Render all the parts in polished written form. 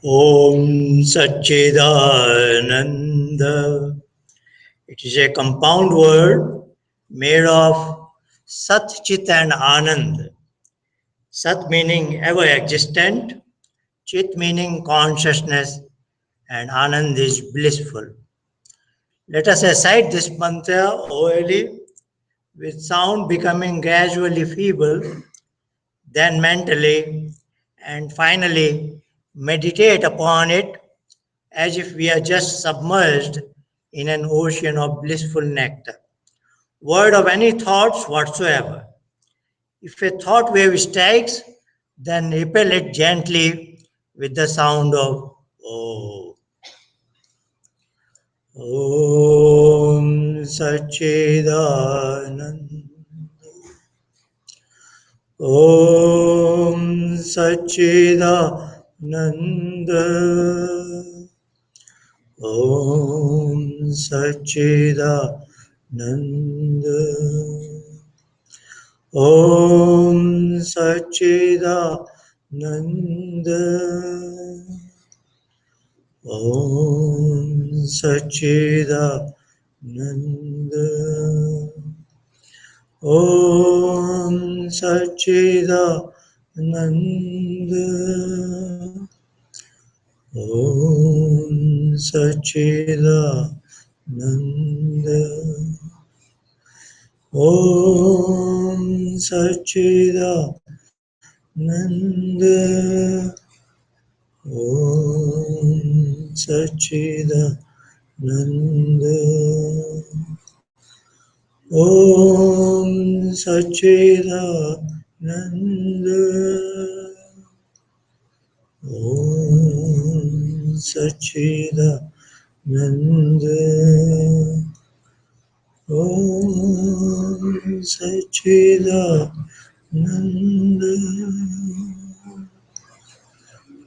Om Satchidananda. It is a compound word made of Sat, Chit and Anand. Sat meaning ever existent, Chit meaning consciousness, and Anand is blissful. Let us recite this mantra orally with sound becoming gradually feeble, then mentally, and finally meditate upon it as if we are just submerged in an ocean of blissful nectar. Word of any thoughts whatsoever. If a thought wave strikes, then repel it gently with the sound of Oh. Om Sachidanand. Om Sachidananda. Om Sachidananda. Om Sachidananda. Om Sachidananda. Om Sachidananda. Om Sachidananda. Om Sachidananda. Om Sachidananda. Om Sachidananda. Om Sachidananda. Om Sachidananda. Om Sachidananda.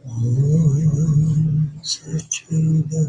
Om Sachidananda.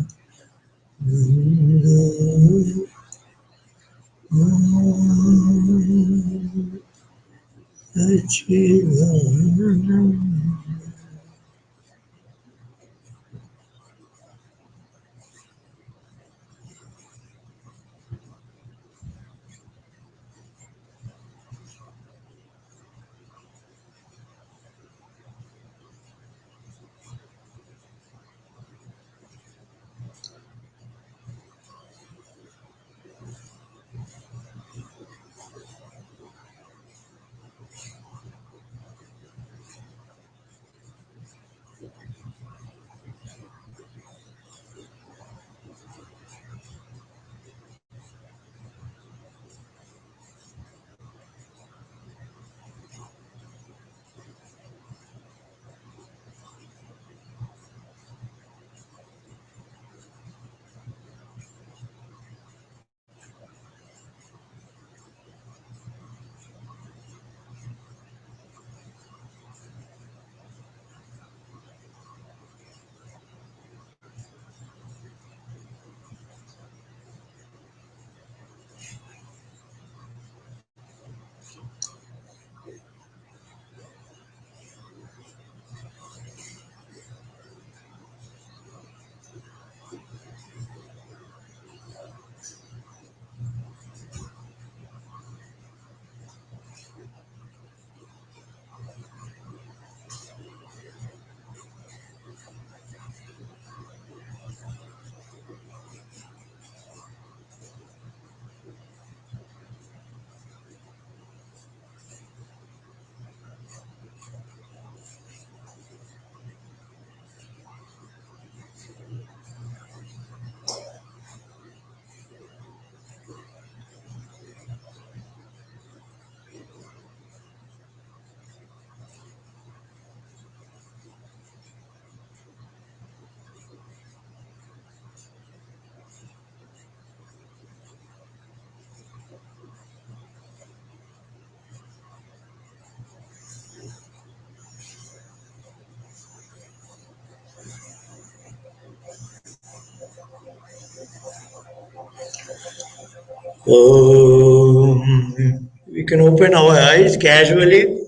We can open our eyes casually,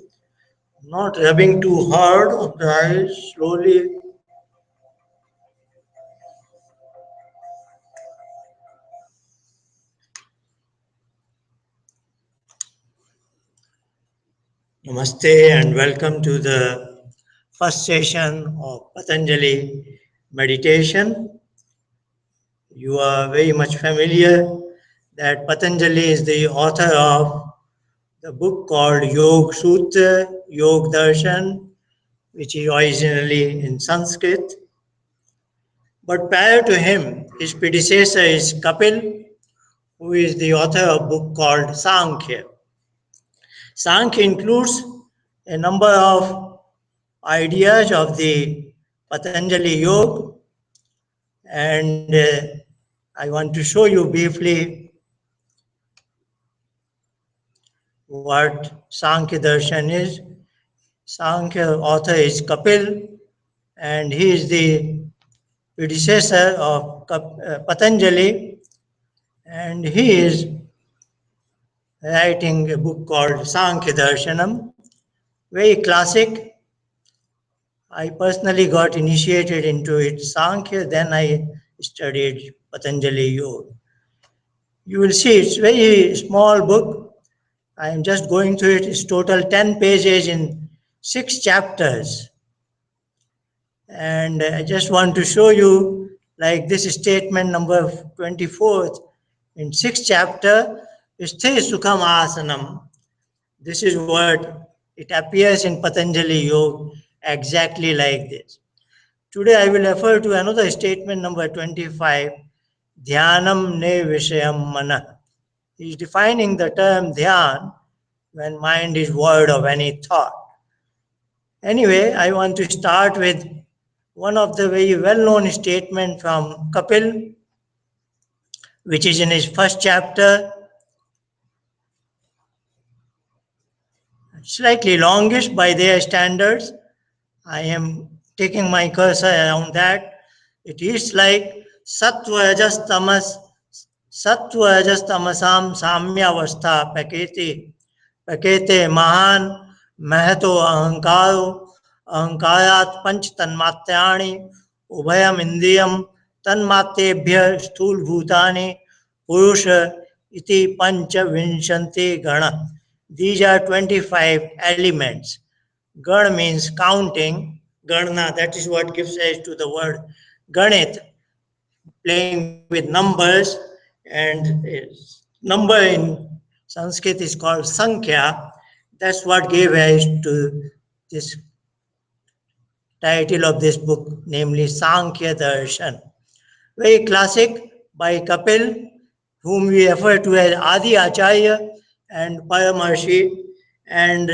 not rubbing too hard on the eyes, slowly Namaste and welcome to the first session of Patanjali meditation. You are very much familiar that Patanjali is the author of the book called Yog Sutra, Yog Darshan, which is originally in Sanskrit. But prior to him, his predecessor is Kapil, who is the author of a book called Sankhya. Sankhya includes a number of ideas of the Patanjali Yoga, and I want to show you briefly what Sankhya Darshan is. Sankhya author is Kapil, and he is the predecessor of Patanjali, and he is writing a book called Sankhya Darshanam, very classic. I personally got initiated into it, Sankhya, then I studied Patanjali Yoga. You will see it's very small book. I am just going through it. It's total 10 pages in 6 chapters. And I just want to show you, like this statement number 24th in 6th chapter, Sthir Sukham Asanam. This is what it appears in Patanjali Yoga, exactly like this. Today I will refer to another statement number 25, Dhyanam ne Vishayam Mana. He is defining the term dhyan when mind is void of any thought. Anyway, I want to start with one of the very well-known statement from Kapil, which is in his first chapter, slightly longish by their standards. I am taking my cursor around that. It is like sattva rajas tamasam samyavastha pakete mahan Mahato अहंकारो अहंकारात् पंच तन्मात्राणि उभयम इंद्रियम तन्मात्रेभ्य स्थूल भूतानि पुरुष इति पंच विंशति गण. These are 25 elements. Gan means counting. Ganna, that is what gives rise to the word Ganit, playing with numbers. And number in Sanskrit is called Sankhya. That's what gave rise to this title of this book, namely Sankhya Darshan. Very classic by Kapil, whom we refer to as Adi Acharya and Paramarshi. And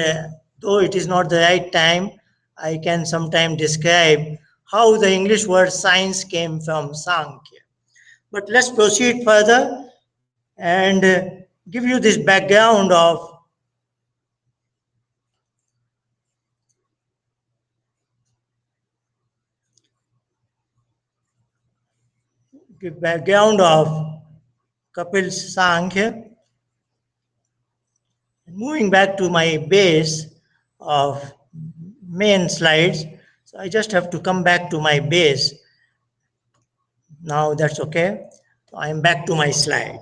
though it is not the right time, I can sometime describe how the English word science came from Sankhya. But let's proceed further and give you this background of Kapil's Sankhya. Moving back to my base of main slides, so I just have to come back to my base. Now that's okay. So I am back to my slide.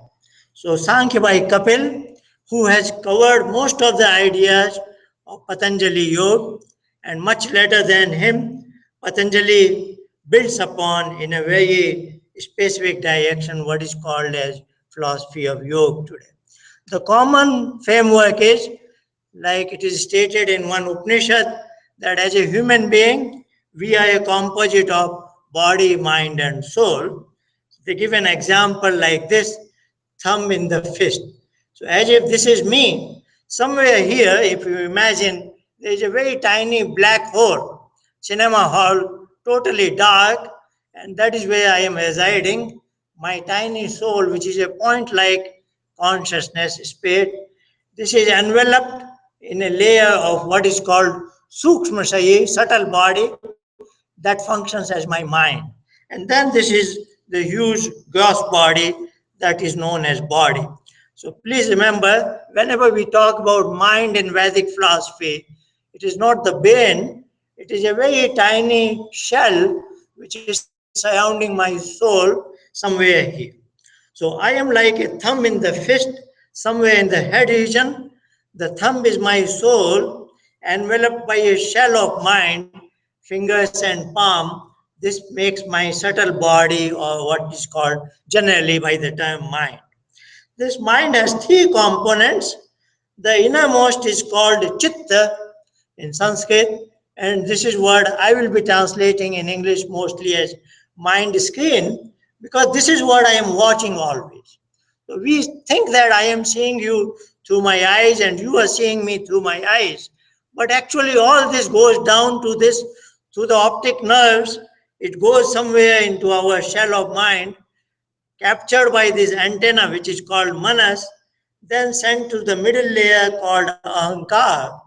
So Sankhya by Kapil, who has covered most of the ideas of Patanjali Yoga, and much later than him, Patanjali builds upon in a very specific direction what is called as philosophy of yoga today. The common framework is, like it is stated in one Upanishad, that as a human being, we are a composite of body, mind, and soul. They give an example like this, thumb in the fist. So as if this is me, somewhere here, if you imagine, there is a very tiny black hole, cinema hall, totally dark, and that is where I am residing. My tiny soul, which is a point-like consciousness, spirit, this is enveloped in a layer of what is called Sukshma Sharir, subtle body, that functions as my mind. And then this is the huge gross body that is known as body. So please remember, whenever we talk about mind in Vedic philosophy, it is not the brain, it is a very tiny shell which is surrounding my soul somewhere here. So I am like a thumb in the fist, somewhere in the head region. The thumb is my soul, enveloped by a shell of mind, fingers and palm. This makes my subtle body, or what is called generally by the term mind. This mind has three components. The innermost is called chitta in Sanskrit, and this is what I will be translating in English mostly as mind screen, because this is what I am watching always. So we think that I am seeing you through my eyes and you are seeing me through my eyes. But actually, all this goes down to this, through the optic nerves. It goes somewhere into our shell of mind, captured by this antenna which is called manas, then sent to the middle layer called ahankar,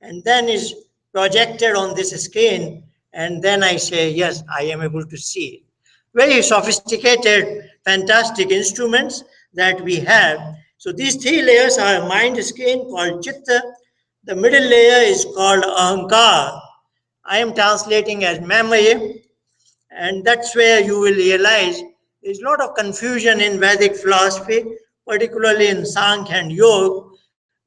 and then is projected on this screen, and then I say, yes, I am able to see it. Very sophisticated, fantastic instruments that we have. So these three layers are mind screen called chitta, the middle layer is called ahankar. I am translating as memory, and that's where you will realize there's a lot of confusion in Vedic philosophy, particularly in Sankhya and Yoga,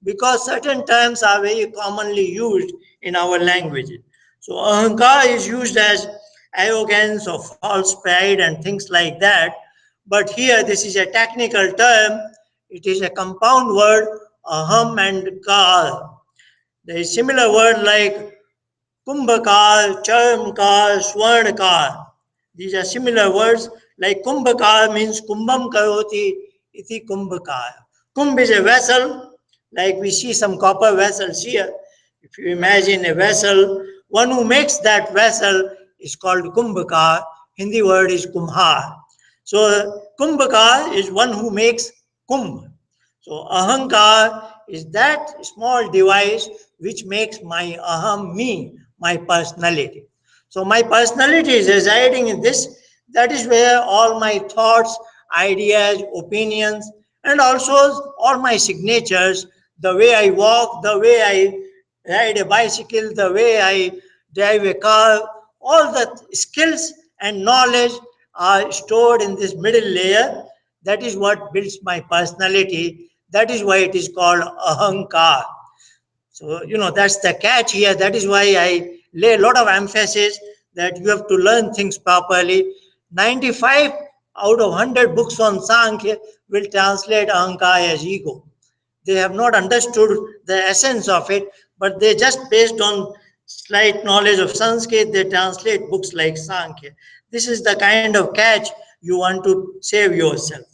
because certain terms are very commonly used in our languages. So ahankar is used as arrogance or false pride and things like that. But here this is a technical term. It is a compound word, aham and kar. There is similar word like Kumbhakar, Charmkar, Swarnakar. These are similar words. Like Kumbhakar means Kumbham Karoti iti Kumbhakar. Kumbh is a vessel, like we see some copper vessels here. If you imagine a vessel, one who makes that vessel is called Kumbhakar. Hindi word is Kumhar. So Kumbhakar is one who makes Kumbh. So ahankar is that small device which makes my aham me, my personality. So my personality is residing in this. That is where all my thoughts, ideas, opinions, and also all my signatures, the way I walk, the way I ride a bicycle, the way I drive a car, all the skills and knowledge are stored in this middle layer. That is what builds my personality. That is why it is called ahankar. So, that's the catch here. That is why I lay a lot of emphasis that you have to learn things properly. 95 out of 100 books on Sankhya will translate ahankar as ego. They have not understood the essence of it, but they just based on slight knowledge of Sanskrit, they translate books like Sankhya. This is the kind of catch you want to save yourself.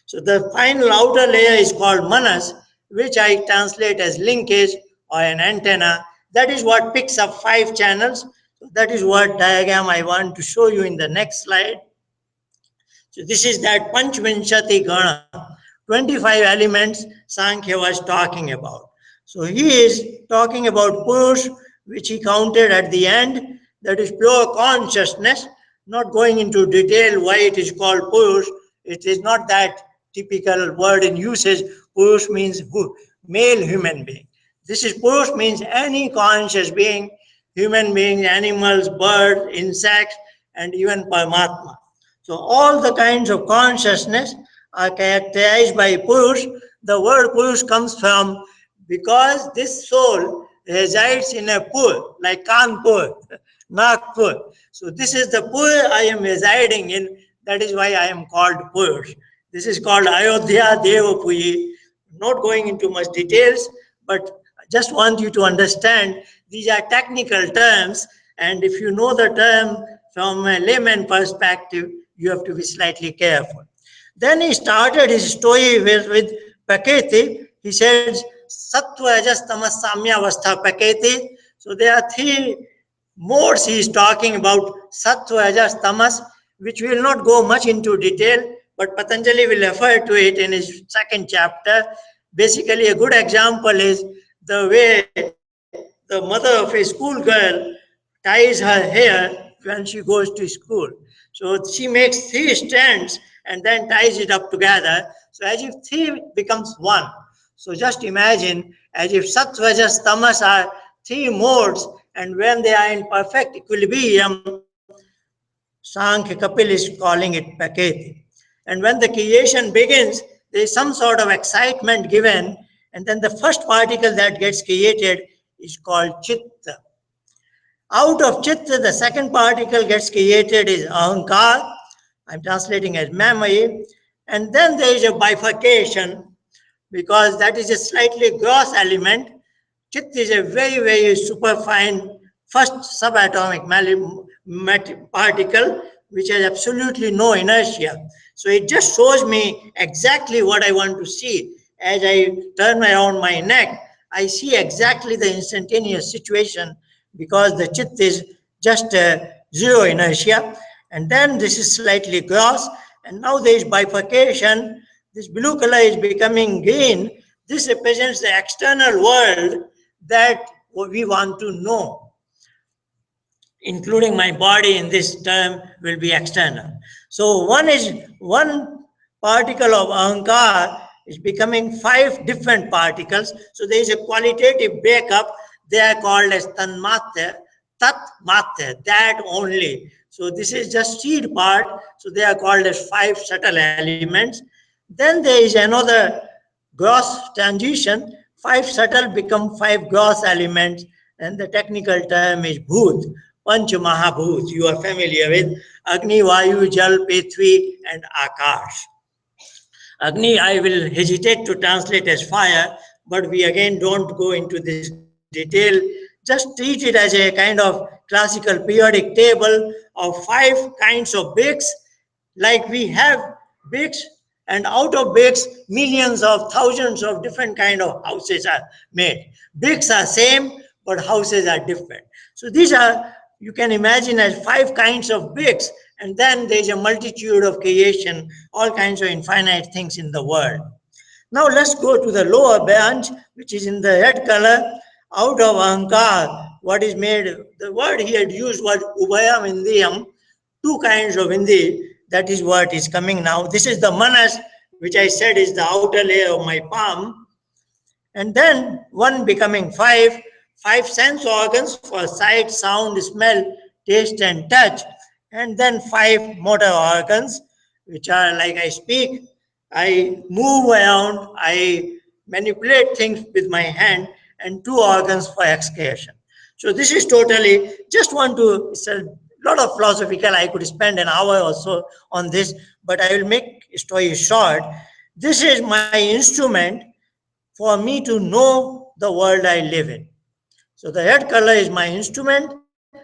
So the final outer layer is called manas, which I translate as linkage or an antenna. That is what picks up 5 channels. So that is what diagram I want to show you in the next slide. So this is that Panchvinshati Gana, 25 elements Sankhya was talking about. So he is talking about Purush, which he counted at the end, that is pure consciousness, not going into detail why it is called Purush. It is not that typical word in usage. Purush means male human being. This is Purush means any conscious being, human beings, animals, birds, insects, and even Paramatma. So all the kinds of consciousness are characterized by Purush. The word Purush comes from because this soul resides in a pur, like Kanpur, Nagpur. So this is the pur I am residing in. That is why I am called Purush. This is called Ayodhya Devapuyi. Not going into much details, but I just want you to understand these are technical terms, and if you know the term from a layman perspective, you have to be slightly careful. Then he started his story with Prakriti. He says, Sattva Rajas Tamas Samyavastha Prakriti. So there are 3 modes he is talking about, Sattva Rajas Tamas, which we will not go much into detail, but Patanjali will refer to it in his 2nd chapter. Basically, a good example is the way the mother of a school girl ties her hair when she goes to school. So she makes 3 strands and then ties it up together. So as if 3 becomes 1. So just imagine as if Sattva, Rajas, Tamas are 3 modes, and when they are in perfect equilibrium, Sankhya Kapil is calling it Prakriti. And when the creation begins, there is some sort of excitement given, and then the first particle that gets created is called Chitta. Out of Chitta, the second particle gets created is Ahankar. I'm translating as memory. And then there is a bifurcation because that is a slightly gross element. Chitta is a very, very superfine first subatomic particle which has absolutely no inertia. So it just shows me exactly what I want to see. As I turn around my neck, I see exactly the instantaneous situation because the chitta is just zero inertia. And then this is slightly gross. And now there is bifurcation. This blue color is becoming green. This represents the external world that we want to know, including my body in this term will be external. So one particle of Ahankar is becoming 5 different particles. So there is a qualitative breakup. They are called as Tanmatra, Tat Matra, that only. So this is just seed part. So they are called as 5 subtle elements. Then there is another gross transition. 5 subtle become 5 gross elements, and the technical term is Bhut, Panch Mahabhut. You are familiar with Agni, Vayu, Jal, Prithvi, and Akash. Agni, I will hesitate to translate as fire, but we again don't go into this detail. Just treat it as a kind of classical periodic table of 5 kinds of bricks, like we have bricks, and out of bricks, millions of thousands of different kind of houses are made. Bricks are same, but houses are different. So these are, you can imagine as 5 kinds of bricks, and then there is a multitude of creation, all kinds of infinite things in the world. Now let's go to the lower branch, which is in the red color. Out of Ahankar, what is made, the word he had used was Ubhayam Indriyam, 2 kinds of Indi. That is what is coming now. This is the manas, which I said is the outer layer of my palm. And then 1 becoming 5 sense organs for sight, sound, smell, taste, and touch. And then 5 motor organs, which are like I speak, I move around, I manipulate things with my hand, and 2 organs for excretion. So this is totally, just want to, it's a lot of philosophical, I could spend an hour or so on this, but I will make story short. This is my instrument for me to know the world I live in. So the red color is my instrument,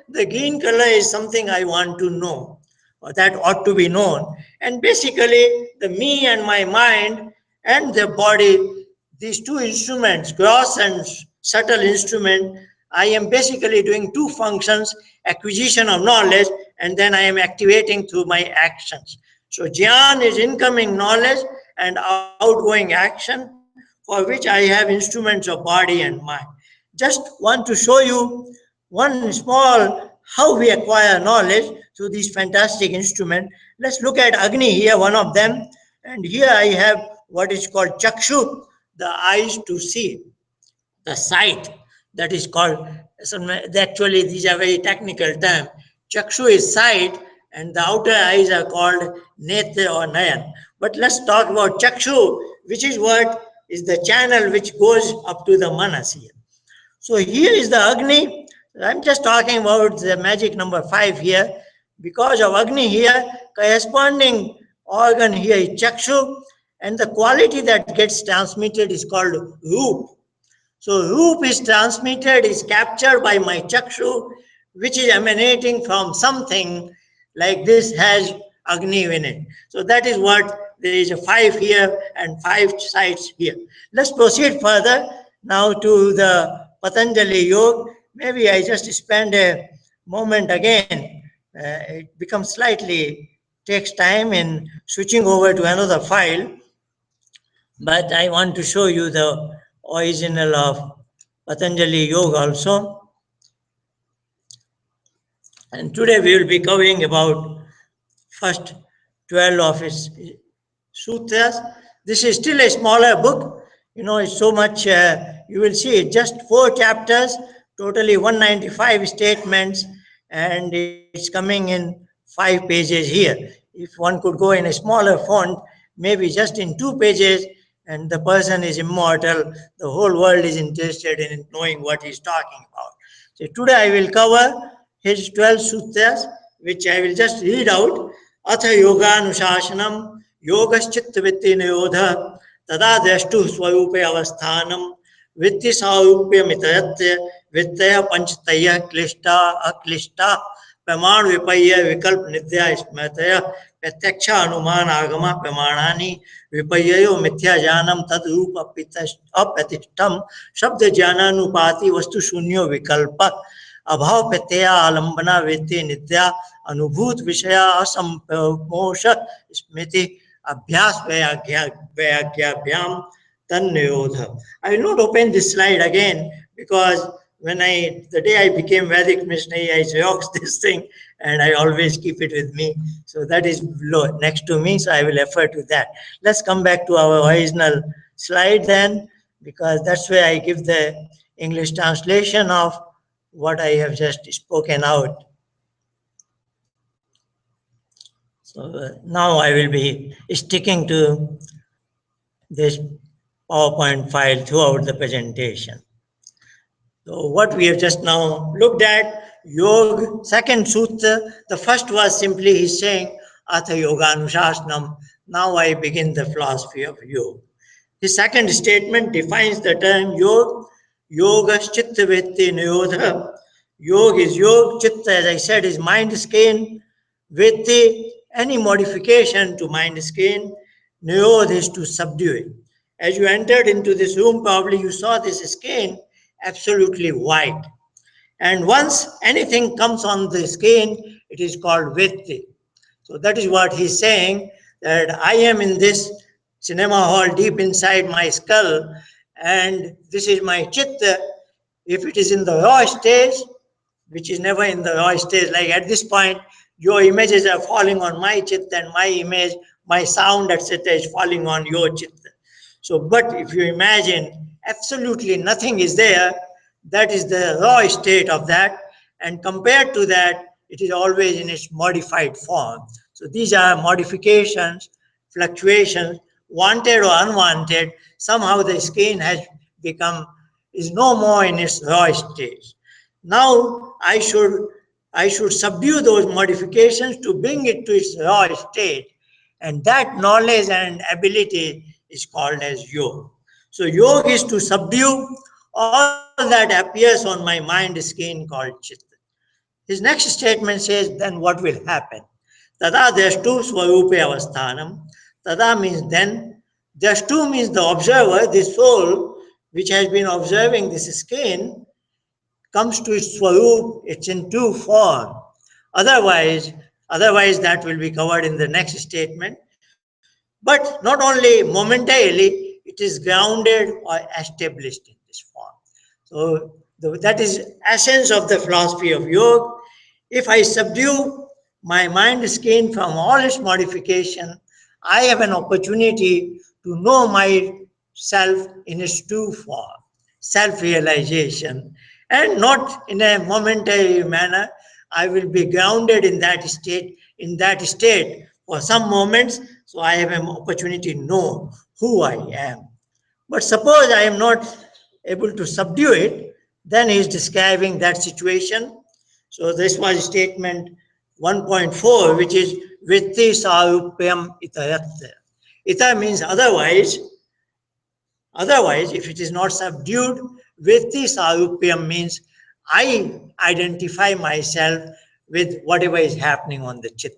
the green color is something I want to know, or that ought to be known. And basically, the me and my mind and the body, these 2 instruments, gross and subtle instrument, I am basically doing 2 functions, acquisition of knowledge, and then I am activating through my actions. So Jnana is incoming knowledge and outgoing action, for which I have instruments of body and mind. Just want to show you one small, how we acquire knowledge through these fantastic instruments. Let's look at Agni here, one of them. And here I have what is called Chakshu, the eyes to see, the sight, that is called, actually these are very technical terms. Chakshu is sight, and the outer eyes are called Netra or Nayan. But let's talk about Chakshu, which is what is the channel which goes up to the manas here. So here is the Agni. I'm just talking about the magic number 5 here. Because of Agni here, corresponding organ here is Chakshu, and the quality that gets transmitted is called Roop. So Roop is transmitted, is captured by my Chakshu, which is emanating from something like this has Agni in it. So that is what, there is a 5 here and 5 sides here. Let's proceed further now to the Patanjali Yoga. Maybe I just spend a moment again. It becomes slightly, takes time in switching over to another file. But I want to show you the original of Patanjali Yoga also. And today we will be covering about first 12 of its sutras. This is still a smaller book. You know, it's so much, you will see just 4 chapters, totally 195 statements, and it's coming in 5 pages here. If one could go in a smaller font, maybe just in 2 pages, and the person is immortal. The whole world is interested in knowing what he's talking about. So today I will cover his 12 sutras, which I will just read out. Atha yoga anushasanam yogaschitta vitti niyodha tada drashtu swarupe avasthanam vitti saurupya mitayatya vittaya panchataya klishta aklishta प्रमाण विपर्य विकल्प नित्या स्मृतय प्रत्यक्ष अनुमान आगम प्रमाणानि विपर्यो मिथ्या जानम तद रूप अप्रतिष्ठम शब्द ज्ञानानुपाति वस्तु शून्यो विकल्प अभाव प्रत्यय आलंबना वेत्ते नित्या अनुभूत विषय असंप्रमोष स्मृति अभ्यास वैराग्याभ्याम तन्निरोध. I will not open this slide again because the day I became Vedic missionary, I xeroxed this thing and I always keep it with me. So that is next to me, so I will refer to that. Let's come back to our original slide then, because that's where I give the English translation of what I have just spoken out. So now I will be sticking to this PowerPoint file throughout the presentation. So what we have just now looked at, Yoga, second sutra, the first was simply he's saying, Atha Yoga Anushasanam, now I begin the philosophy of yoga. His second statement defines the term yoga, yoga chitta vitti niyodha. Yoga is yoga, chitta, as I said, is mind skin, vitti, any modification to mind skin, niyodha is to subdue it. As you entered into this room, probably you saw this skin absolutely white. And once anything comes on the skin, it is called vitti. So that is what he's saying, that I am in this cinema hall deep inside my skull, and this is my chitta. If it is in the raw stage, which is never in the raw stage, like at this point, your images are falling on my chitta, and my image, my sound, etc., is falling on your chitta. So, but if you imagine absolutely nothing is there, that is the raw state of that, and compared to that, it is always in its modified form. So these are modifications, fluctuations, wanted or unwanted. Somehow the skin is no more in its raw state. Now I should subdue those modifications to bring it to its raw state, and that knowledge and ability is called as yoga. So yoga is to subdue all that appears on my mind skin called chitta. His next statement says, then what will happen? Tada drashtu swarupe avasthanam. Tada means then. Drashtu means the observer, the soul, which has been observing this skin, comes to its swarup, it's in true form. Otherwise, that will be covered in the next statement. But not only momentarily, it is grounded or established in this form. So that is essence of the philosophy of yoga. If I subdue my mind skin from all its modification, I have an opportunity to know myself in its true form, self-realization, and not in a momentary manner. I will be grounded in that state for some moments, so I have an opportunity to know who I am. But suppose I am not able to subdue it, then he is describing that situation. So this was statement 1.4, which is Vitti Sarupyam Itayatya. Ita means otherwise. Otherwise, if it is not subdued, Vitti Sarupyam means I identify myself with whatever is happening on the chitta.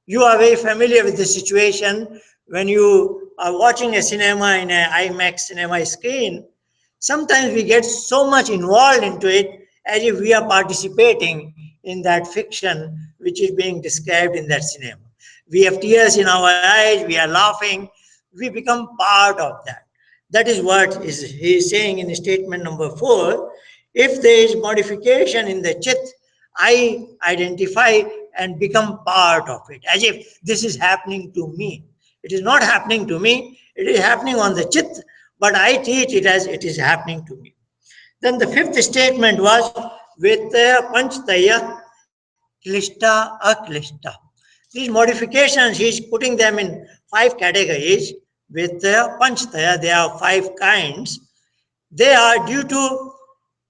You are very familiar with the situation when you are watching a cinema in an IMAX cinema screen. Sometimes we get so much involved into it as if we are participating in that fiction which is being described in that cinema. We have tears in our eyes, we are laughing, we become part of that. That is what he is saying in statement number 4. If there is modification in the chit, I identify and become part of it, as if this is happening to me. It is not happening to me, it is happening on the chit, but I treat it as it is happening to me. Then the 5th statement was Vitaya Panchataya Klishta Aklishta. These modifications, he is putting them in 5 categories. with Panchtaya. There are 5 kinds. They are due to,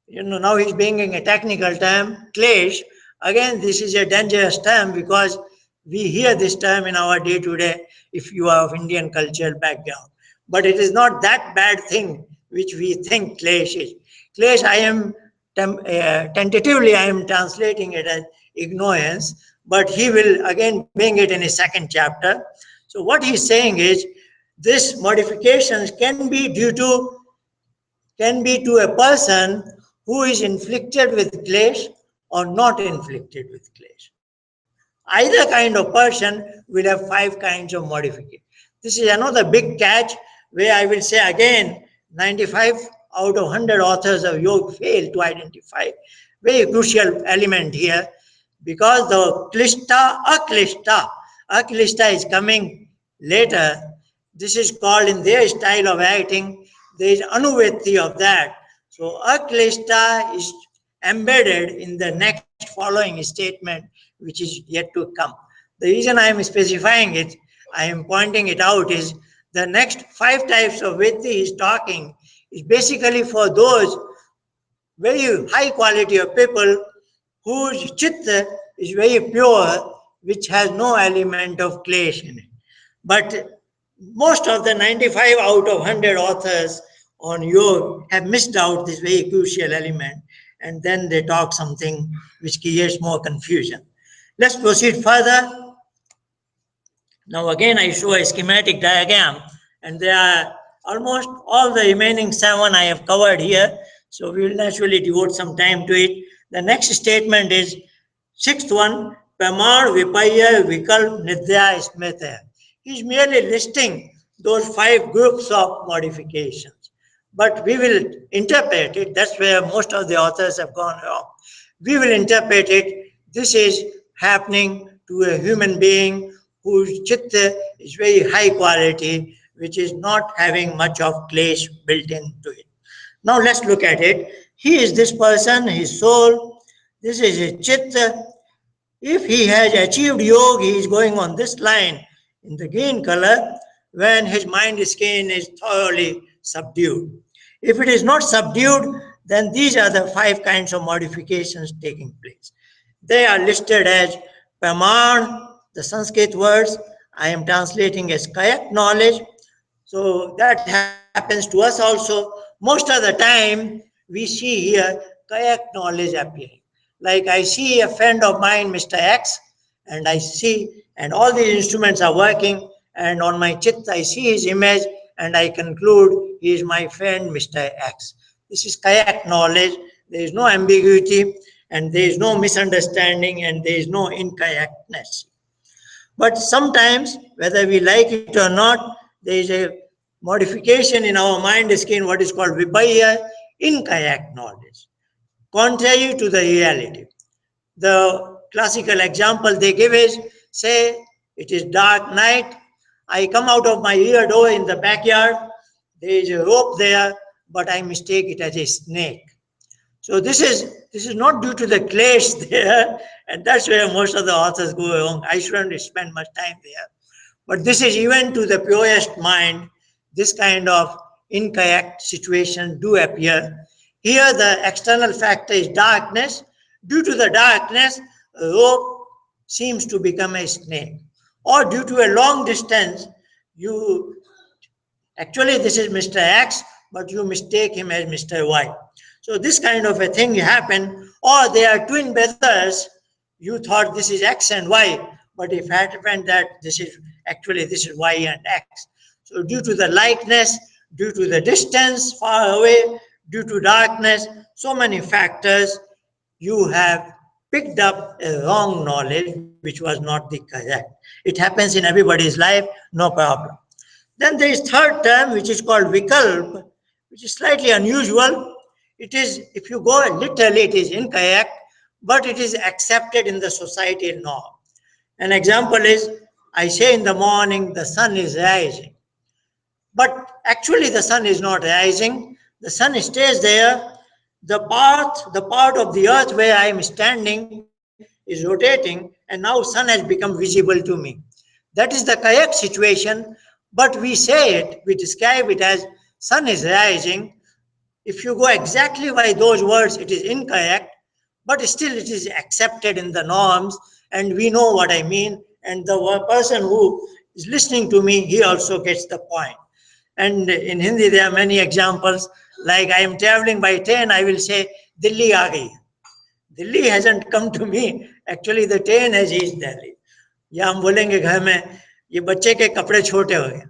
now he's bringing a technical term, klesh. Again, this is a dangerous term because we hear this term in our day-to-day if you are of Indian cultural background. But it is not that bad thing which we think klesh is. Klesh, tentatively, I am translating it as ignorance, but he will again bring it in a second chapter. So what he's saying is, this modifications can be to a person who is inflicted with klesh or not inflicted with klesh. Either kind of person will have 5 kinds of modification. This is another big catch where I will say again, 95 out of 100 authors of yoga fail to identify very crucial element here, because the aklishta is coming later. This is called in their style of writing, there is anuvetti of that. So aklishta is embedded in the next following statement, which is yet to come. The reason I am specifying it, I am pointing it out, is the next 5 types of Vedhi is talking is basically for those very high quality of people whose chitta is very pure, which has no element of klesh in it. But most of the 95 out of 100 authors on yoga have missed out this very crucial element, and then they talk something which creates more confusion. Let's proceed further. Now again I show a schematic diagram, and there are almost all the remaining 7 I have covered here, so we will naturally devote some time to it. The next statement is 6th one, Pramar Vipaya Vikalp Nidya Smrita. He is merely listing those 5 groups of modifications. But we will interpret it, that's where most of the authors have gone wrong. We will interpret it, this is happening to a human being whose chitta is very high quality, which is not having much of klesh built into it. Now let's look at it. He is this person, his soul, this is his chitta. If he has achieved yoga, he is going on this line in the green color when his mind skin is thoroughly subdued. If it is not subdued, then these are the 5 kinds of modifications taking place. They are listed as Praman, the Sanskrit words I am translating as kayak knowledge. So that happens to us also. Most of the time, we see here kayak knowledge appearing. Like I see a friend of mine, Mr. X, and I see, and all these instruments are working, and on my chitta I see his image, and I conclude he is my friend, Mr. X. This is kayak knowledge. There is no ambiguity, and there is no misunderstanding, and there is no incorrectness. But sometimes, whether we like it or not, there is a modification in our mind skin, what is called vipaya, incorrect knowledge, contrary to the reality. The classical example they give is, say, it is dark night, I come out of my rear door in the backyard, there is a rope there, but I mistake it as a snake. So this is not due to the klesh there, and that's where most of the authors go wrong. I shouldn't spend much time there. But this is even to the purest mind, this kind of incorrect situation do appear. Here the external factor is darkness. Due to the darkness, a rope seems to become a snake. Or due to a long distance, actually this is Mr. X, but you mistake him as Mr. Y. So this kind of a thing happened. Or they are twin brothers, you thought this is X and Y, but it happened that this is Y and X. So due to the likeness, due to the distance far away, due to darkness, so many factors, you have picked up a wrong knowledge which was not the correct. It happens in everybody's life, no problem. Then there is 3rd term, which is called vikalp, which is slightly unusual. It is, if you go literally, it is incorrect, but it is accepted in the society norm. An example is, I say in the morning, the sun is rising. But actually the sun is not rising. The sun stays there. The part of the earth where I am standing is rotating, and now sun has become visible to me. That is the correct situation, But we say it, we describe it as sun is rising. If you go exactly by those words, it is incorrect, but still it is accepted in the norms, and we know what I mean. And the person who is listening to me, he also gets the point. And in Hindi, there are many examples. Like I am traveling by train, I will say, Delhi aa gayi. Delhi hasn't come to me. Actually, the train has reached Delhi. या हम बोलेंगे घर में ये बच्चे के कपड़े छोटे हो गए.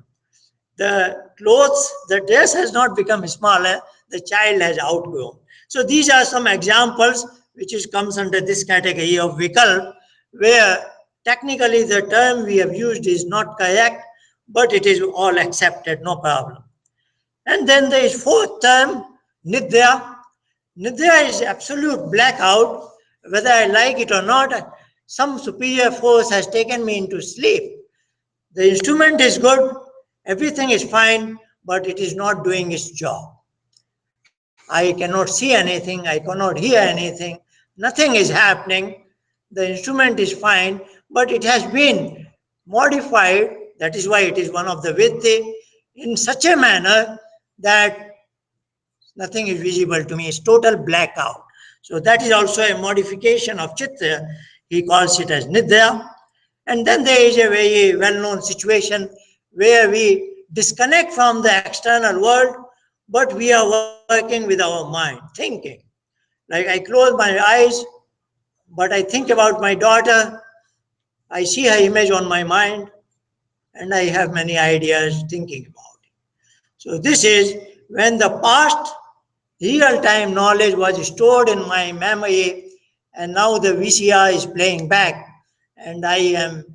The clothes, the dress has not become smaller, the child has outgrown. So these are some examples which comes under this category of vikalp, where technically the term we have used is not correct, but it is all accepted, no problem. And then there is fourth term, nidya. Nidya is absolute blackout, whether I like it or not. Some superior force has taken me into sleep. The instrument is good, everything is fine, but it is not doing its job. I cannot see anything, I cannot hear anything, nothing is happening. The instrument is fine, but it has been modified. That is why it is one of the Vitti in such a manner that nothing is visible to me. It's total blackout. So that is also a modification of Chitta. He calls it as Nidya. And then there is a very well-known situation where we disconnect from the external world, but we are working with our mind, thinking. Like I close my eyes, but I think about my daughter. I see her image on my mind, and I have many ideas thinking about it. So this is when the past real-time knowledge was stored in my memory, and now the VCR is playing back, and I am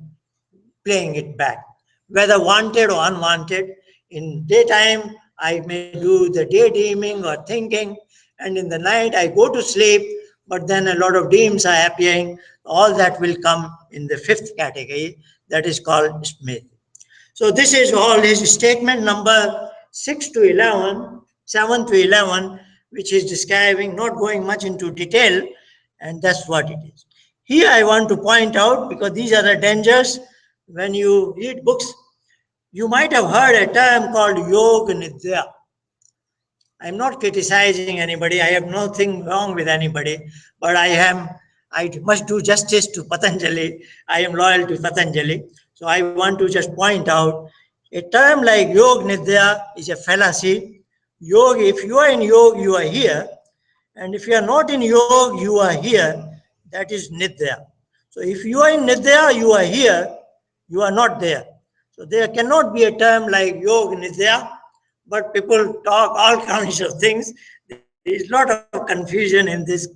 playing it back, whether wanted or unwanted. In daytime, I may do the daydreaming or thinking, and in the night, I go to sleep, but then a lot of dreams are appearing. All that will come in the fifth category, that is called Smith. So this is all his statement number 6 to 11, 7 to 11, which is describing, not going much into detail, and that's what it is. Here I want to point out, because these are the dangers when you read books, you might have heard a term called Yoga Nidya. I'm not criticizing anybody, I have nothing wrong with anybody, but I must do justice to Patanjali. I am loyal to Patanjali. So I want to just point out a term like Yoga Nidya is a fallacy. Yoga, if you are in yoga, you are here. And if you are not in yoga, you are here. That is Nidya. So if you are in Nidya, you are here. You are not there. So there cannot be a term like Yoga Nidya, but people talk all kinds of things. There is a lot of confusion in this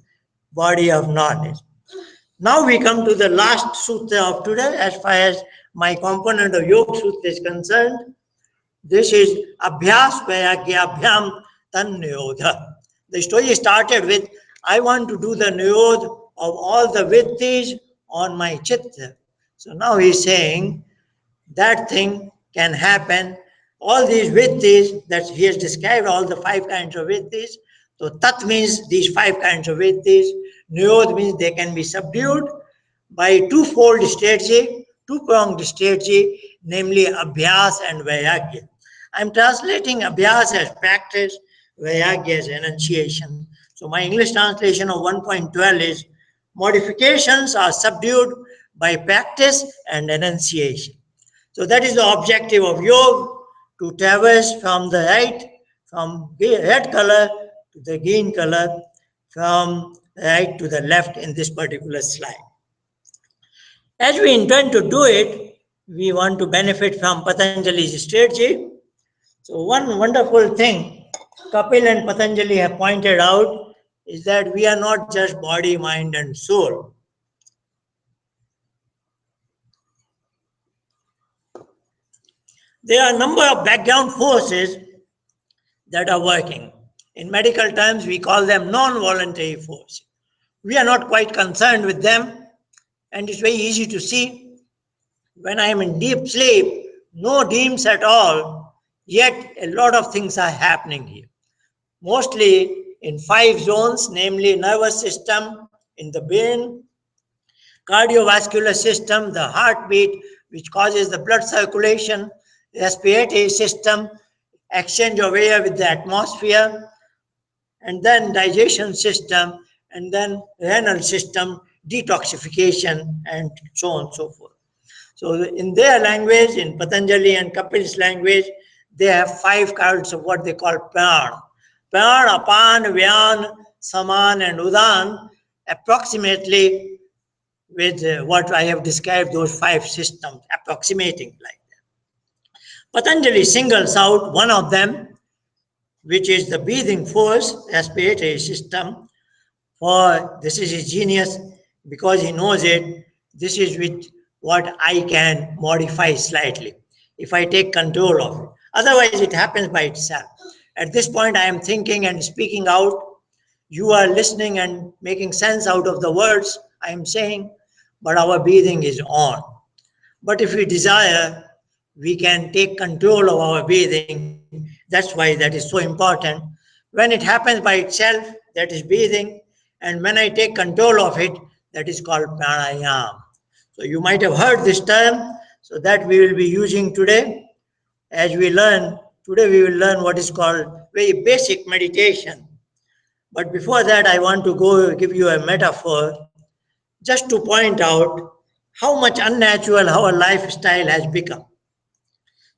body of knowledge. Now we come to the last sutra of today, as far as my component of Yoga Sutra is concerned. This is Abhyas Vairagyabhyam Tan Niyodha. The story started with, I want to do the Niyodha of all the Vittis on my Chitta. So now he's saying that thing can happen. All these Vittis that he has described, all the 5 kinds of Vittis. So Tat means these 5 kinds of Vittis. Niyodha means they can be subdued by twofold strategy, two-pronged strategy, namely Abhyas and Vairagya. I'm translating Abhyas as practice, Vairagya as enunciation. So my English translation of 1.12 is, modifications are subdued by practice and enunciation. So that is the objective of yoga, to traverse from the right, from red color to the green color, from right to the left in this particular slide. As we intend to do it, we want to benefit from Patanjali's strategy. So one wonderful thing Kapil and Patanjali have pointed out is that we are not just body, mind, and soul. There are a number of background forces that are working. In medical terms, we call them non-voluntary forces. We are not quite concerned with them, and it's very easy to see. When I am in deep sleep, no dreams at all, yet a lot of things are happening here. Mostly in 5 zones, namely nervous system, in the brain, cardiovascular system, the heartbeat, which causes the blood circulation, respiratory system, exchange of air with the atmosphere, and then digestion system, and then renal system, detoxification, and so on and so forth. So in their language, in Patanjali and Kapil's language, they have 5 kinds of what they call pran. Pran, apan, vyan, saman, and udan, approximately with what I have described, those 5 systems, approximating like that. Patanjali singles out one of them, which is the breathing force, respiratory system. For this is his genius, because he knows it. This is with what I can modify slightly if I take control of it. Otherwise, it happens by itself. At this point, I am thinking and speaking out. You are listening and making sense out of the words I am saying, but our breathing is on. But if we desire, we can take control of our breathing. That's why that is so important. When it happens by itself, that is breathing. And when I take control of it, that is called pranayam. So you might have heard this term, so that we will be using today. As we learn, today we will learn what is called very basic meditation. But before that, I want to go give you a metaphor just to point out how much unnatural our lifestyle has become.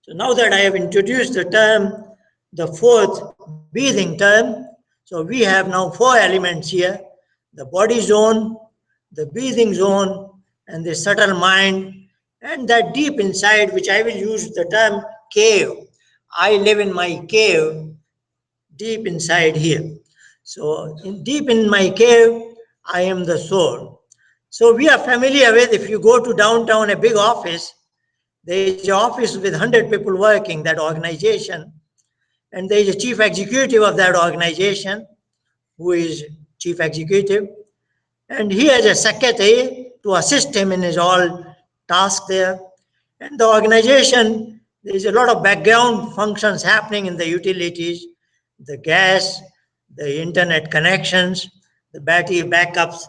So now that I have introduced the term, the fourth breathing term, so we have now 4 elements here: the body zone, the breathing zone, and the subtle mind, and that deep inside, which I will use the term cave. I live in my cave deep inside here. So deep in my cave, I am the soul. So we are familiar with, if you go to downtown, a big office, there is an office with 100 people working, that organization, and there is a chief executive of that organization, who is chief executive, and he has a secretary to assist him in his all tasks there. And the organization, there is a lot of background functions happening in the utilities, the gas, the internet connections, the battery backups,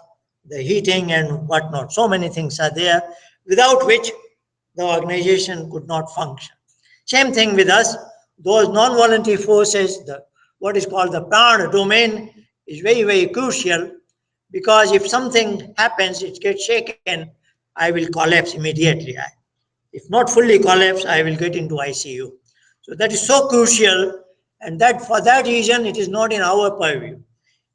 the heating and whatnot. So many things are there, without which the organization could not function. Same thing with us. Those non-voluntary forces, what is called the prana domain, is very, very crucial, because if something happens, it gets shaken, I will collapse immediately. If not fully collapse, I will get into ICU. So that is so crucial, and that for that reason, it is not in our purview.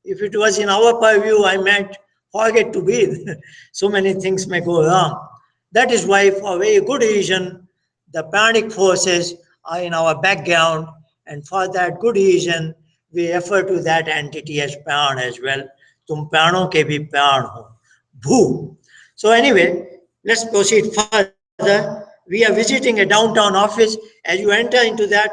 If it was in our purview, I might forget to breathe. So many things may go wrong. That is why, for a very good reason, the pranic forces are in our background, and for that good reason, we refer to that entity as pran as well. Tum prano ke bhi pran ho. Bhu. So anyway, let's proceed further. We are visiting a downtown office. As you enter into that,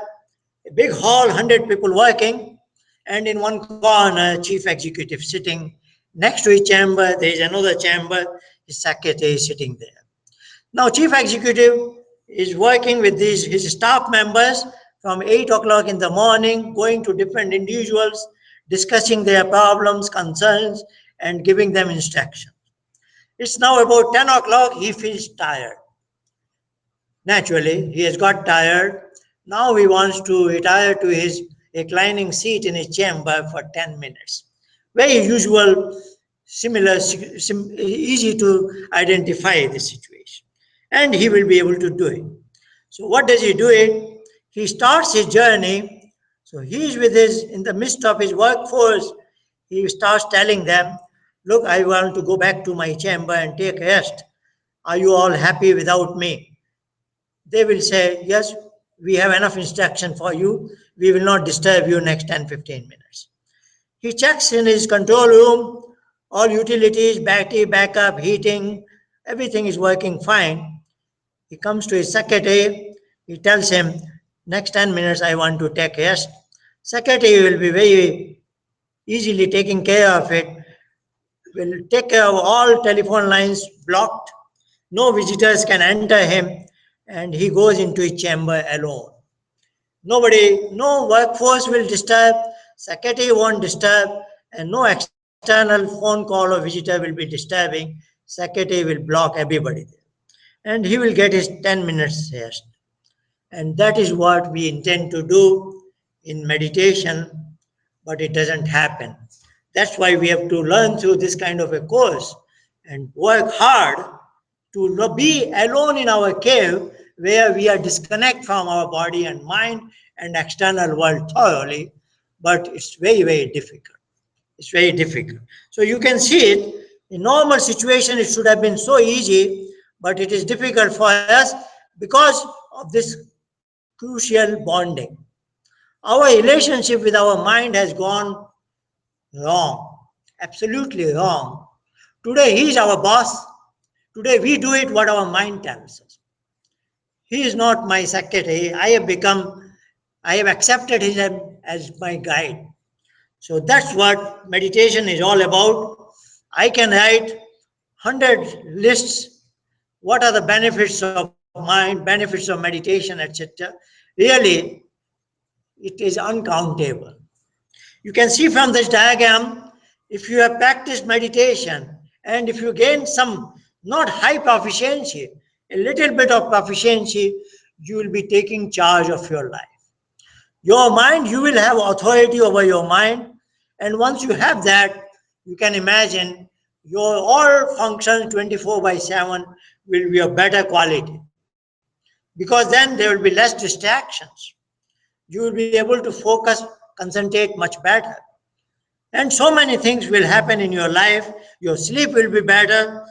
a big hall, 100 people working, and in one corner, chief executive sitting. Next to his chamber, there is another chamber, his secretary is sitting there. Now, chief executive is working with his staff members from 8 o'clock in the morning, going to different individuals, discussing their problems, concerns, and giving them instructions. It's now about 10 o'clock, he feels tired. Naturally, he has got tired. Now he wants to retire to his reclining seat in his chamber for 10 minutes. Very usual, similar, easy to identify the situation. And he will be able to do it. So what does he do it? He starts his journey. So he is with in the midst of his workforce. He starts telling them, look, I want to go back to my chamber and take rest. Are you all happy without me? They will say, yes, we have enough instruction for you. We will not disturb you next 10-15 minutes. He checks in his control room, all utilities, battery backup, heating, everything is working fine. He comes to his secretary, he tells him, next 10 minutes I want to take rest. Secretary will be very easily taking care of it, will take care of all telephone lines blocked. No visitors can enter him, and he goes into his chamber alone. Nobody, no workforce will disturb, secretary won't disturb, and no external phone call or visitor will be disturbing. Secretary will block everybody there. And he will get his 10 minutes rest. And that is what we intend to do in meditation, but it doesn't happen. That's why we have to learn through this kind of a course and work hard to be alone in our cave where we are disconnect from our body and mind and external world thoroughly, but it's very, very difficult. It's very difficult. So you can see it, in normal situation, it should have been so easy, but it is difficult for us because of this crucial bonding. Our relationship with our mind has gone wrong, absolutely wrong. Today he is our boss. Today we do it what our mind tells us. He is not my secretary. I have accepted him as my guide. So that's what meditation is all about. I can write 100 lists. What are the benefits of mind, benefits of meditation, etc. Really, it is uncountable. You can see from this diagram, if you have practiced meditation and if you gain some, not high proficiency, a little bit of proficiency, you will be taking charge of your life. Your mind, you will have authority over your mind. And once you have that, you can imagine your all functions 24/7 will be of better quality. Because then there will be less distractions. You will be able to focus, concentrate much better. And so many things will happen in your life. Your sleep will be better.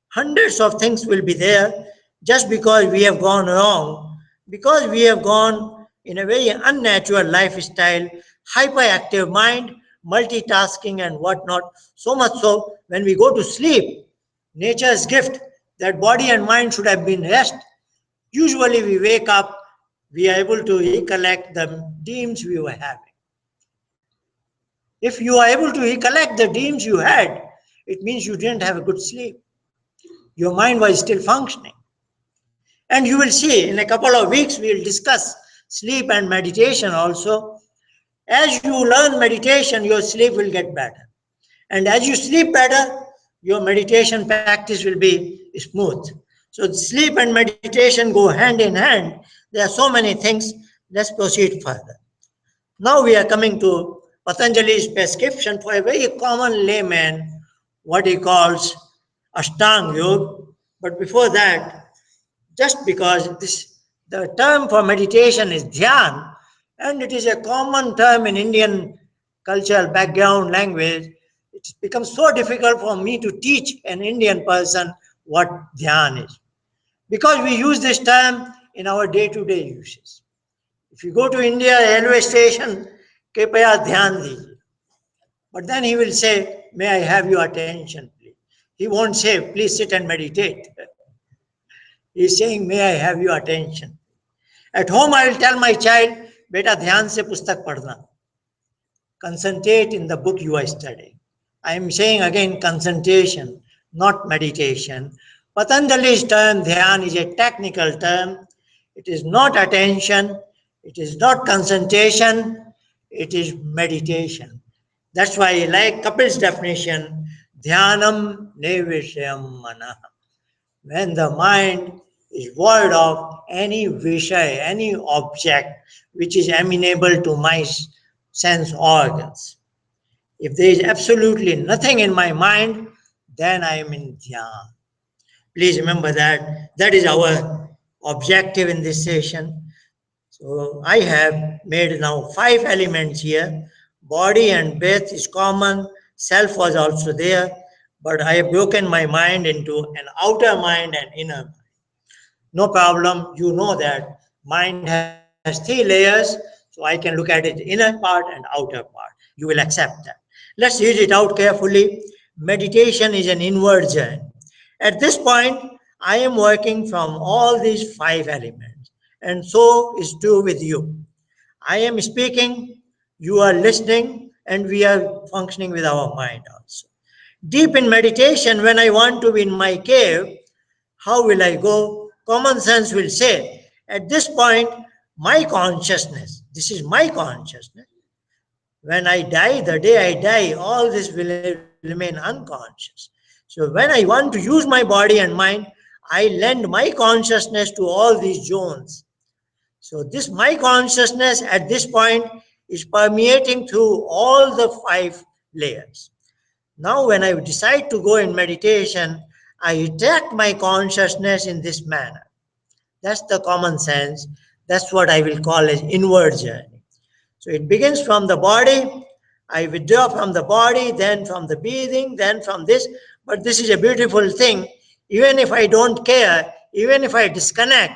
Hundreds of things will be there just because we have gone wrong, because we have gone in a very unnatural lifestyle, hyperactive mind, multitasking and whatnot. So much so, when we go to sleep, nature's gift, that body and mind should have been rest. Usually we wake up, we are able to recollect the dreams we were having. If you are able to recollect the dreams you had, it means you didn't have a good sleep. Your mind was still functioning. And you will see in a couple of weeks, we will discuss sleep and meditation also. As you learn meditation, your sleep will get better. And as you sleep better, your meditation practice will be smooth. So sleep and meditation go hand in hand. There are so many things. Let's proceed further. Now we are coming to Patanjali's prescription for a very common layman, what he calls Ashtanga Yoga. But before that, just because the term for meditation is dhyan, and it is a common term in Indian cultural background language, it becomes so difficult for me to teach an Indian person what dhyan is. Because we use this term in our day-to-day uses. If you go to India railway station, Kripaya dhyan dijiye. But then he will say, may I have your attention, please. He won't say, please sit and meditate. He is saying, may I have your attention. At home, I will tell my child, beta dhyan se pustak padhna. Concentrate in the book you are studying. I am saying again, concentration, not meditation. Patanjali's term, dhyan, is a technical term. It is not attention. It is not concentration. It is meditation. That's why, like Kapil's definition, dhyanam nevishayam manah. When the mind is void of any vishay, any object which is amenable to my sense organs. If there is absolutely nothing in my mind, then I am in dhyan. Please remember that. That is our objective in this session. So I have made now 5 elements here. Body and breath is common. Self was also there. But I have broken my mind into an outer mind and inner mind. No problem. You know that mind has 3 layers. So I can look at it inner part and outer part. You will accept that. Let's read it out carefully. Meditation is an inward journey. At this point, I am working from all these 5 elements. And so is true with you. I am speaking, you are listening, and we are functioning with our mind also. Deep in meditation, when I want to be in my cave, how will I go? Common sense will say, at this point, my consciousness, this is my consciousness. When I die, the day I die, all this will remain unconscious. So when I want to use my body and mind, I lend my consciousness to all these zones. So this my consciousness at this point is permeating through all the 5 layers. Now when I decide to go in meditation, I attract my consciousness in this manner. That's the common sense. That's what I will call as inward journey. So it begins from the body. I withdraw from the body, then from the breathing, then from this. But this is a beautiful thing. Even if I don't care, even if I disconnect,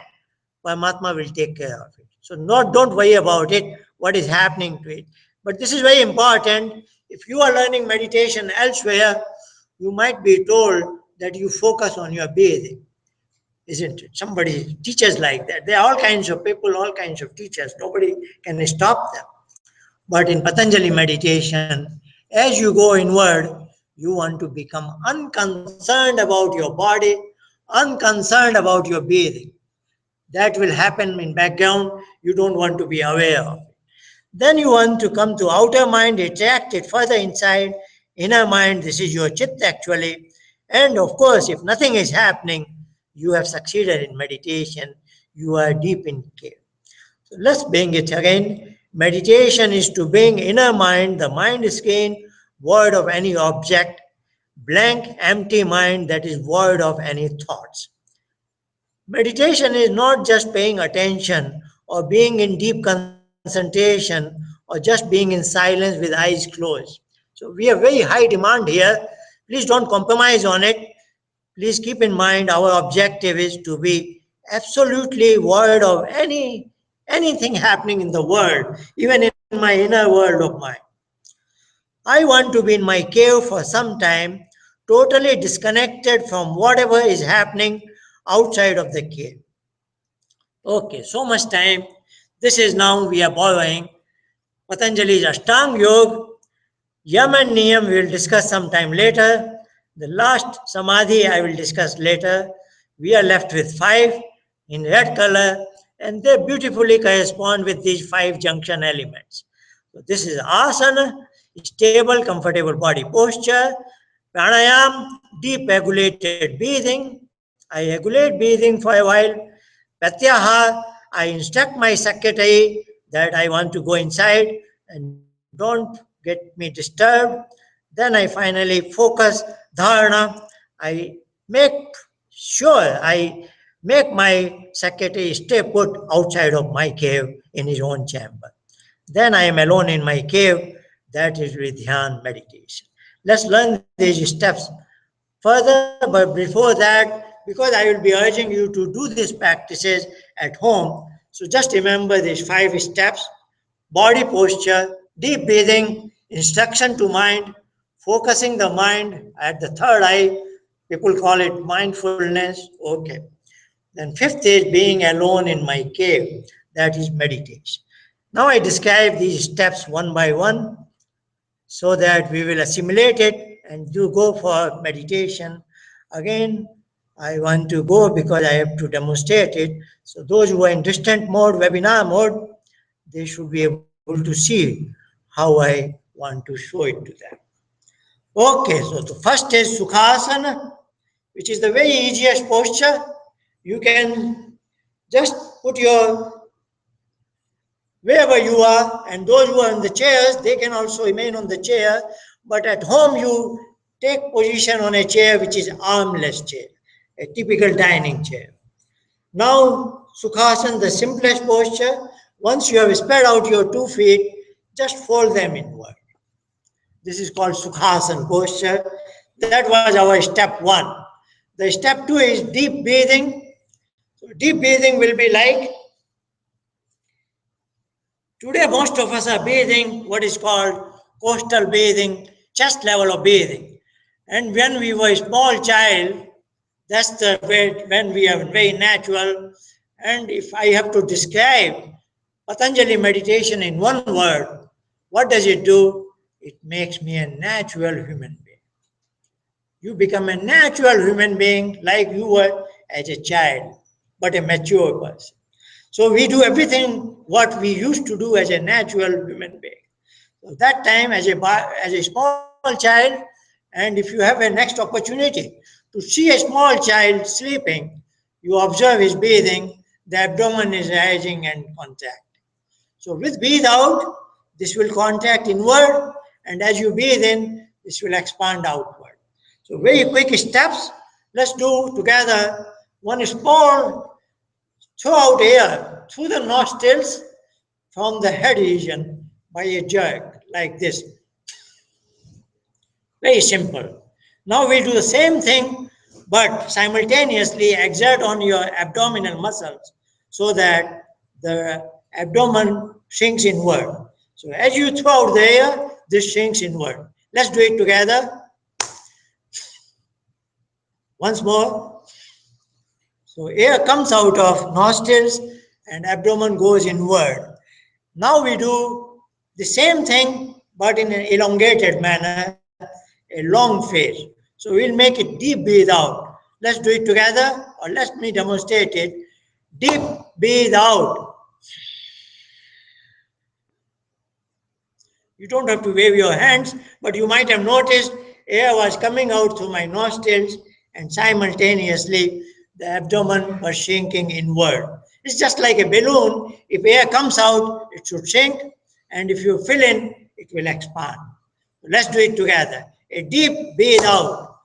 Paramatma will take care of it. So don't worry about it, what is happening to it. But this is very important. If you are learning meditation elsewhere, you might be told that you focus on your breathing, isn't it? Somebody teaches like that. There are all kinds of people, all kinds of teachers. Nobody can stop them. But in Patanjali meditation, as you go inward, you want to become unconcerned about your body, unconcerned about your breathing. That will happen in background. You don't want to be aware of it. Then you want to come to outer mind, attract it further inside. Inner mind, this is your chit actually. And of course, if nothing is happening, you have succeeded in meditation. You are deep in care. So let's bring it again. Meditation is to bring inner mind, the mind is screen, void of any object, blank, empty mind that is void of any thoughts. Meditation is not just paying attention or being in deep concentration or just being in silence with eyes closed. So we have very high demand here. Please don't compromise on it. Please keep in mind our objective is to be absolutely void of anything happening in the world, even in my inner world of mind. I want to be in my cave for some time, totally disconnected from whatever is happening outside of the cave. Okay, so much time. This is now we are borrowing Patanjali's Ashtanga Yoga. Yam and Niyam we will discuss sometime later. The last Samadhi I will discuss later. We are left with 5 in red color, and they beautifully correspond with these 5 junction elements. So this is asana, stable, comfortable body posture, pranayam, deep regulated breathing. I regulate breathing for a while. Pratyahar, I instruct my secretary that I want to go inside and don't get me disturbed. Then I finally focus dharana. I make sure I make my secretary stay put outside of my cave in his own chamber. Then I am alone in my cave. That is with dhyan meditation. Let's learn these steps further, but before that, because I will be urging you to do these practices at home, so just remember these 5 steps: body posture, deep breathing, instruction to mind, focusing the mind at the third eye. People call it mindfulness. Okay. Then 5th is being alone in my cave. That is meditation. Now I describe these steps one by one so that we will assimilate it and do go for meditation. Again, I want to go because I have to demonstrate it. So those who are in distant mode, webinar mode, they should be able to see how I want to show it to them. Okay, so the first is Sukhasana, which is the very easiest posture. You can just put your wherever you are, and those who are in the chairs, they can also remain on the chair. But at home, you take position on a chair which is armless chair, a typical dining chair. Now, Sukhasana, the simplest posture. Once you have spread out your 2 feet, just fold them inward. This is called Sukhasana posture. That was our step 1. The step 2 is deep breathing. So deep breathing will be like, today most of us are breathing what is called coastal breathing, chest level of breathing. And when we were a small child, that's the way when we are very natural. And if I have to describe Patanjali meditation in one word, what does it do? It makes me a natural human being. You become a natural human being like you were as a child, but a mature person. So we do everything what we used to do as a natural human being. So that time as a small child, and if you have a next opportunity to see a small child sleeping, you observe his breathing, the abdomen is rising and contracting. So with breathe out, this will contract inward, and as you breathe in, this will expand outward. So very quick steps. Let's do together. One small, throw out air through the nostrils from the head region by a jerk like this. Very simple. Now we do the same thing, but simultaneously exert on your abdominal muscles so that the abdomen shrinks inward. So as you throw out the air, this shrinks inward. Let's do it together. Once more. So air comes out of nostrils and abdomen goes inward. Now we do the same thing but in an elongated manner, a long phase. So we'll make it deep breathe out. Let's do it together, or let me demonstrate it. Deep breathe out. You don't have to wave your hands, but you might have noticed air was coming out through my nostrils and simultaneously the abdomen was shrinking inward. It's just like a balloon. If air comes out, it should shrink, and if you fill in, it will expand. Let's do it together. A deep breathe out.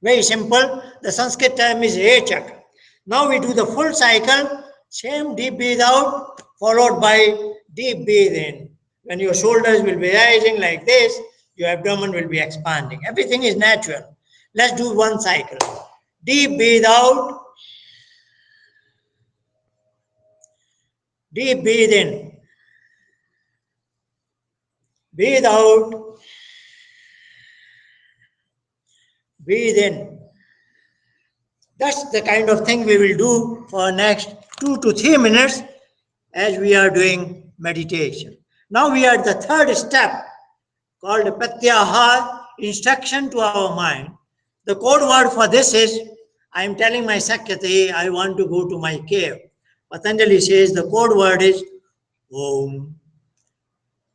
Very simple. The Sanskrit term is Rechak. Now we do the full cycle. Same deep breathe out followed by deep breathe in. When your shoulders will be rising like this, your abdomen will be expanding. Everything is natural. Let's do one cycle. Deep breathe out. Deep breathe in. Breathe out. Breathe in. That's the kind of thing we will do for next 2 to 3 minutes as we are doing meditation. Now we are at the third step called Pratyahar, instruction to our mind. The code word for this is, I am telling my secretary I want to go to my cave. Patanjali says the code word is Om.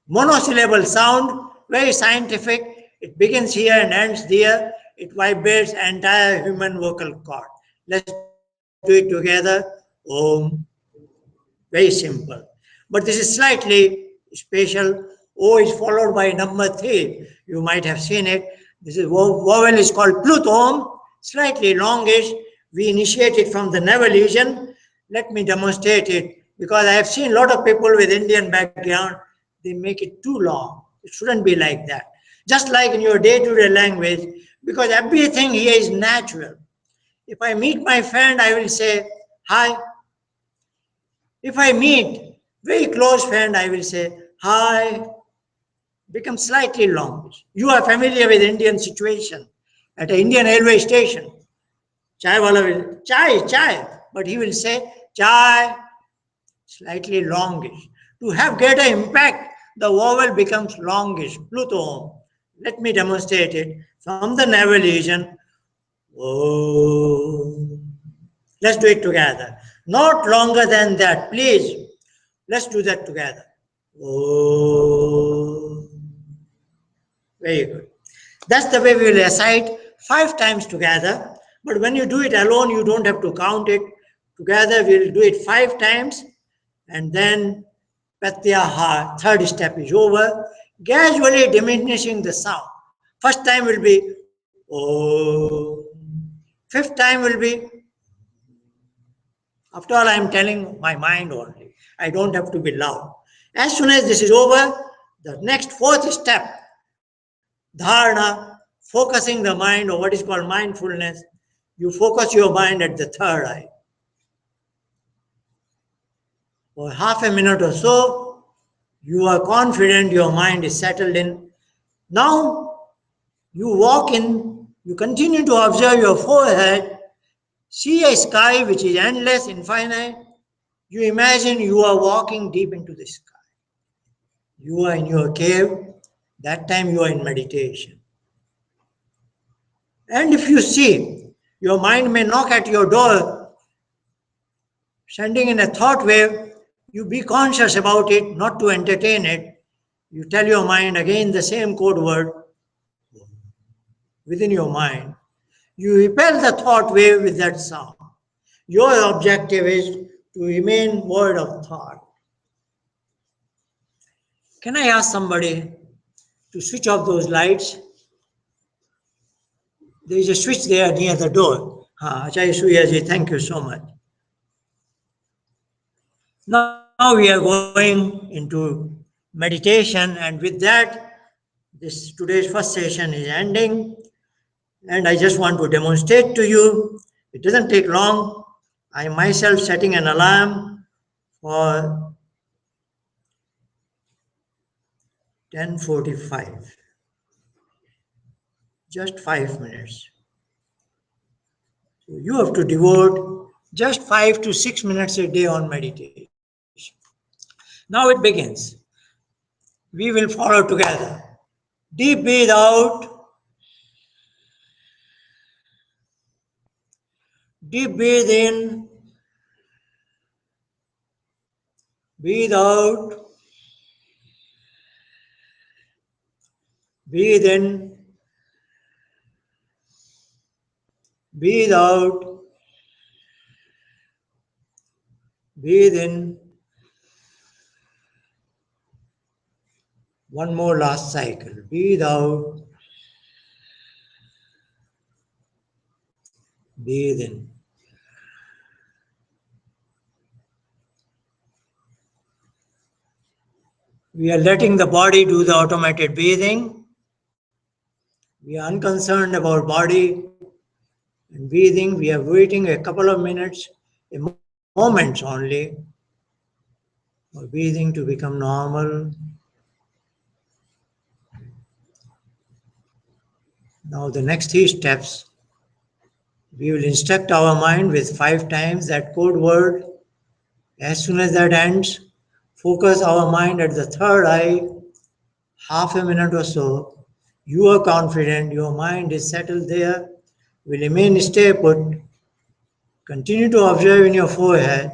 Monosyllable sound, very scientific. It begins here and ends there. It vibrates entire human vocal cord. Let's do it together. Om. Very simple. But this is slightly special. O is followed by number 3. You might have seen it. This is vowel is called Plutom, slightly longish. We initiate it from the navel region. Let me demonstrate it because I have seen a lot of people with Indian background. They make it too long. It shouldn't be like that. Just like in your day-to-day language, because everything here is natural. If I meet my friend, I will say, hi. If I meet very close friend, I will say, hi. Become slightly long. You are familiar with Indian situation. At an Indian railway station, chai wala will, chai, but he will say, chai, slightly longish. To have greater impact, the vowel becomes longish, Pluto. Let me demonstrate it from the navel region. Oh. Let's do it together. Not longer than that, please. Let's do that together. Oh. Very good. That's the way we will recite 5 times together. But when you do it alone, you don't have to count it. Together, we will do it 5 times. And then Pratyahar, third step is over. Gradually diminishing the sound. First time will be oh. 5th time will be, after all, I am telling my mind only. I don't have to be loud. As soon as this is over, the next 4th step, dharana, focusing the mind, or what is called mindfulness. You focus your mind at the third eye. For half a minute or so, you are confident your mind is settled in. Now, you walk in, you continue to observe your forehead, see a sky which is endless, infinite. You imagine you are walking deep into the sky. You are in your cave, that time you are in meditation. And if you see, your mind may knock at your door, sending in a thought wave, you be conscious about it, not to entertain it. You tell your mind again the same code word within your mind. You repel the thought wave with that sound. Your objective is to remain void of thought. Can I ask somebody to switch off those lights? There is a switch there near the door. Acharya Suryaji, thank you so much. Now we are going into meditation, and with that, this today's first session is ending. And I just want to demonstrate to you. It doesn't take long. I myself setting an alarm for 10:45. Just 5 minutes. So you have to devote just 5 to 6 minutes a day on meditation. Now it begins. We will follow together. Deep breathe out. Deep breathe in. Breathe out. Breathe in. Breathe out. Breathe in. One more last cycle. Breathe out. Breathe in. We are letting the body do the automated breathing. We are unconcerned about body and breathing. We are waiting a couple of minutes, moments only, for breathing to become normal. Now the next 3 steps, we will instruct our mind with 5 times that code word. As soon as that ends, focus our mind at the third eye, half a minute or so. You are confident, your mind is settled there, will remain stay put. Continue to observe in your forehead.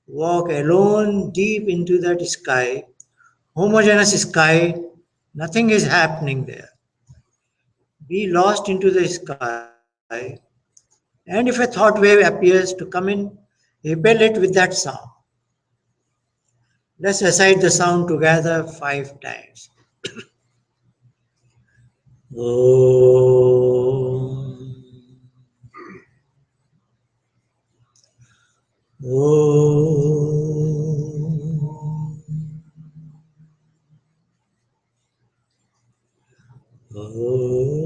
Walk alone deep into that sky, homogeneous sky. Nothing is happening there. Be lost into the sky. And if a thought wave appears to come in, repel it with that sound. Let's recite the sound together 5 times. Om. Om. Om.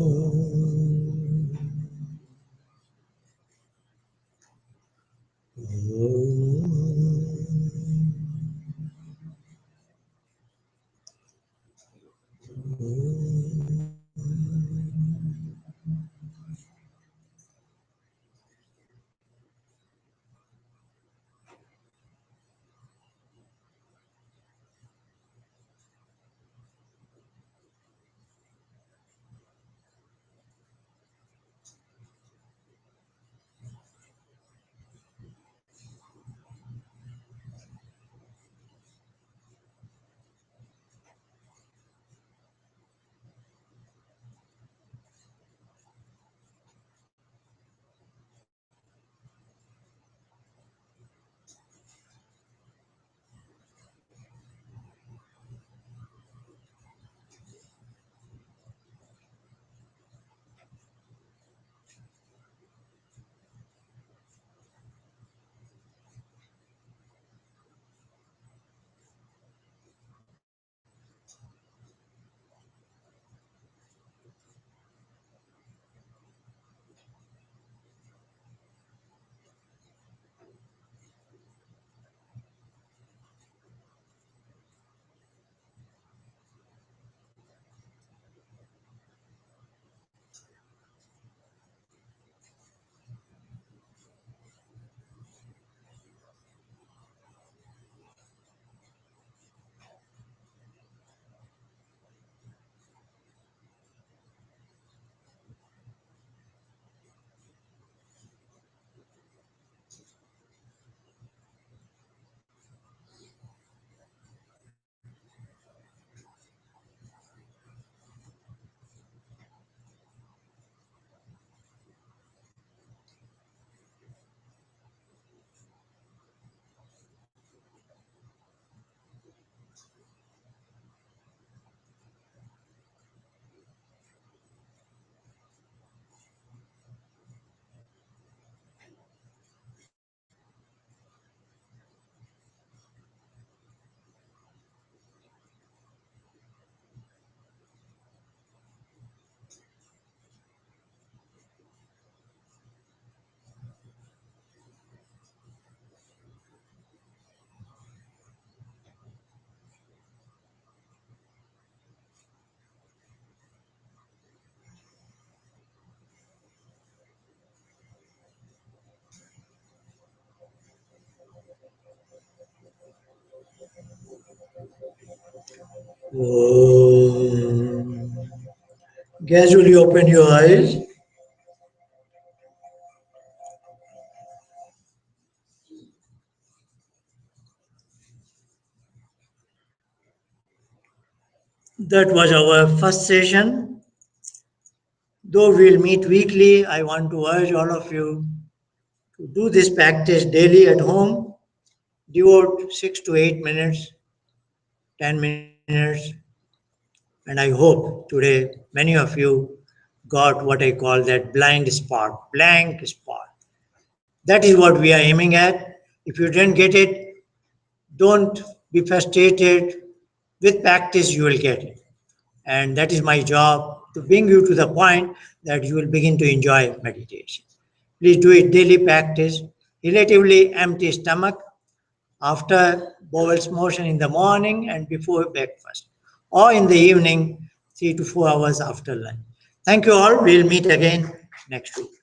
Gradually open your eyes. That was our first session. Though we'll meet weekly, I want to urge all of you to do this practice daily at home. Devote 6 to 8 minutes, 10 minutes, and I hope today many of you got what I call that blind spot, blank spot. That is what we are aiming at. If you didn't get it, don't be frustrated. With practice, you will get it. And that is my job to bring you to the point that you will begin to enjoy meditation. Please do it daily practice, relatively empty stomach, after bowel's motion in the morning and before breakfast, or in the evening, 3 to 4 hours after lunch. Thank you all. We'll meet again next week.